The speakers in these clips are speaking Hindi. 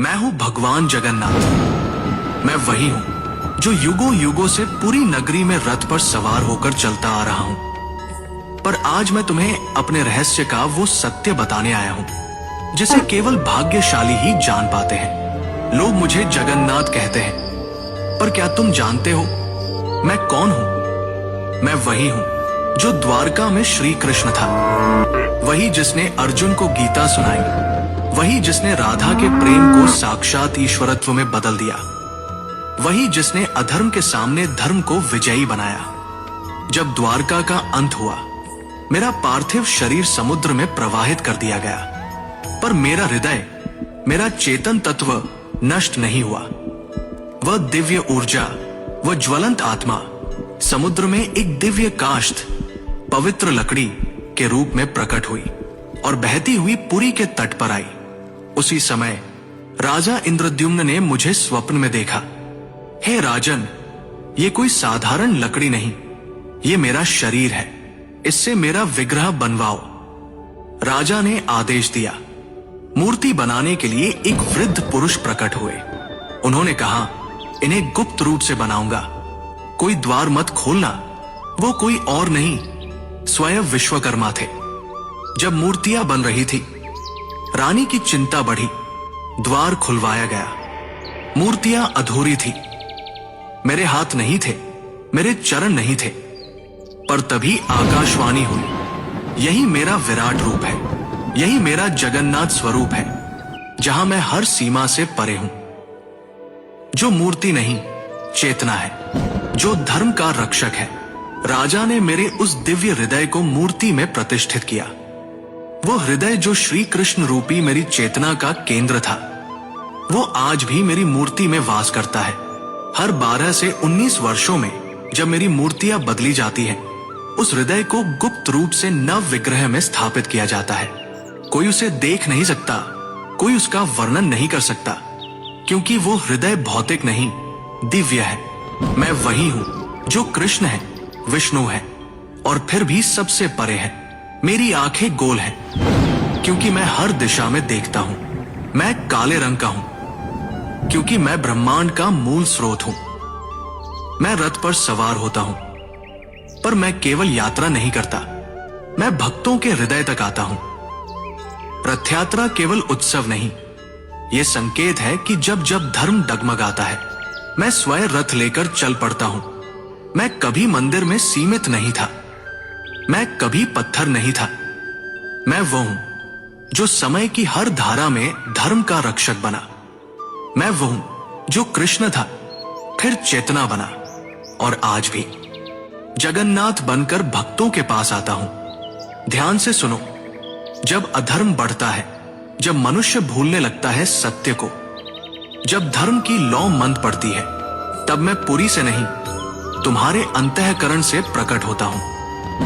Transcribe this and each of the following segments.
मैं हूं भगवान जगन्नाथ। मैं वही हूं जो युगों युगों से पूरी नगरी में रथ पर सवार होकर चलता आ रहा हूं। पर आज मैं तुम्हें अपने रहस्य का वो सत्य बताने आया हूं जिसे केवल भाग्यशाली ही जान पाते हैं। लोग मुझे जगन्नाथ कहते हैं, पर क्या तुम जानते हो मैं कौन हूं? मैं वही हूं जो द्वारका में श्री कृष्ण था, वही जिसने अर्जुन को गीता सुनाई, वही जिसने राधा के प्रेम को साक्षात ईश्वरत्व में बदल दिया, वही जिसने अधर्म के सामने धर्म को विजयी बनाया। जब द्वारका का अंत हुआ, मेरा पार्थिव शरीर समुद्र में प्रवाहित कर दिया गया, पर मेरा हृदय, मेरा चेतन तत्व नष्ट नहीं हुआ। वह दिव्य ऊर्जा, वह ज्वलंत आत्मा समुद्र में एक दिव्य काष्ठ, पवित्र लकड़ी के रूप में प्रकट हुई और बहती हुई पुरी के तट पर आई। उसी समय राजा इंद्रद्युम्न ने मुझे स्वप्न में देखा। हे राजन, ये कोई साधारण लकड़ी नहीं, ये मेरा शरीर है, इससे मेरा विग्रह बनवाओ। राजा ने आदेश दिया। मूर्ति बनाने के लिए एक वृद्ध पुरुष प्रकट हुए। उन्होंने कहा, इन्हें गुप्त रूप से बनाऊंगा, कोई द्वार मत खोलना। वो कोई और नहीं, स्वयं विश्वकर्मा थे। जब मूर्तियां बन रही थी, रानी की चिंता बढ़ी। द्वार खुलवाया गया। मूर्तियां अधूरी थी। मेरे हाथ नहीं थे, मेरे चरण नहीं थे, पर तभी आकाशवाणी हुई, यही मेरा विराट रूप है, यही मेरा जगन्नाथ स्वरूप है, जहां मैं हर सीमा से परे हूं। जो मूर्ति नहीं, चेतना है, जो धर्म का रक्षक है। राजा ने मेरे उस दिव्य हृदय को मूर्ति में प्रतिष्ठित किया। वो हृदय जो श्री कृष्ण रूपी मेरी चेतना का केंद्र था, वो आज भी मेरी मूर्ति में वास करता है। हर 12 से 19 वर्षों में जब मेरी मूर्तियां बदली जाती हैं, उस हृदय को गुप्त रूप से नव विग्रह में स्थापित किया जाता है। कोई उसे देख नहीं सकता, कोई उसका वर्णन नहीं कर सकता, क्योंकि वो हृदय भौतिक नहीं, दिव्य है। मैं वही हूं जो कृष्ण है, विष्णु है, और फिर भी सबसे परे है। मेरी आंखें गोल हैं, क्योंकि मैं हर दिशा में देखता हूं। मैं काले रंग का हूं, क्योंकि मैं ब्रह्मांड का मूल स्रोत हूं। मैं रथ पर सवार होता हूं, पर मैं केवल यात्रा नहीं करता, मैं भक्तों के हृदय तक आता हूं। रथ यात्रा केवल उत्सव नहीं, यह संकेत है कि जब जब धर्म डगमगाता है, मैं स्वयं रथ लेकर चल पड़ता हूं। मैं कभी मंदिर में सीमित नहीं था, मैं कभी पत्थर नहीं था। मैं वो हूं जो समय की हर धारा में धर्म का रक्षक बना। मैं वो हूं जो कृष्ण था, फिर चेतना बना, और आज भी जगन्नाथ बनकर भक्तों के पास आता हूं। ध्यान से सुनो, जब अधर्म बढ़ता है, जब मनुष्य भूलने लगता है सत्य को, जब धर्म की लौ मंद पड़ती है, तब मैं पुरी से नहीं, तुम्हारे अंतःकरण से प्रकट होता हूं।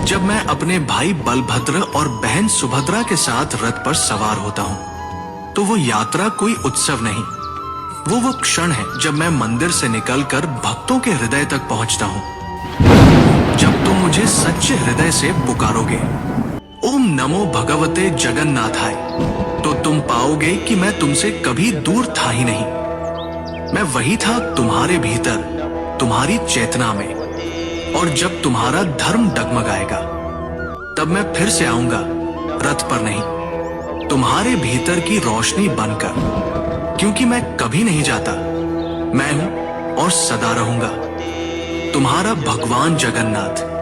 जब मैं अपने भाई बलभद्र और बहन सुभद्रा के साथ रथ पर सवार होता हूं, तो वो यात्रा कोई उत्सव नहीं, वो क्षण है जब मैं मंदिर से निकलकर भक्तों के हृदय तक पहुंचता हूं। जब तुम मुझे सच्चे हृदय से पुकारोगे, ओम नमो भगवते जगन्नाथाय, तो तुम पाओगे कि मैं तुमसे कभी दूर था ही नहीं। मैं वही था तुम्हारे भीतर, तुम्हारी चेतना में। और जब तुम्हारा धर्म डगमगाएगा, तब मैं फिर से आऊंगा, रथ पर नहीं, तुम्हारे भीतर की रोशनी बनकर, क्योंकि मैं कभी नहीं जाता। मैं हूं और सदा रहूंगा, तुम्हारा भगवान जगन्नाथ।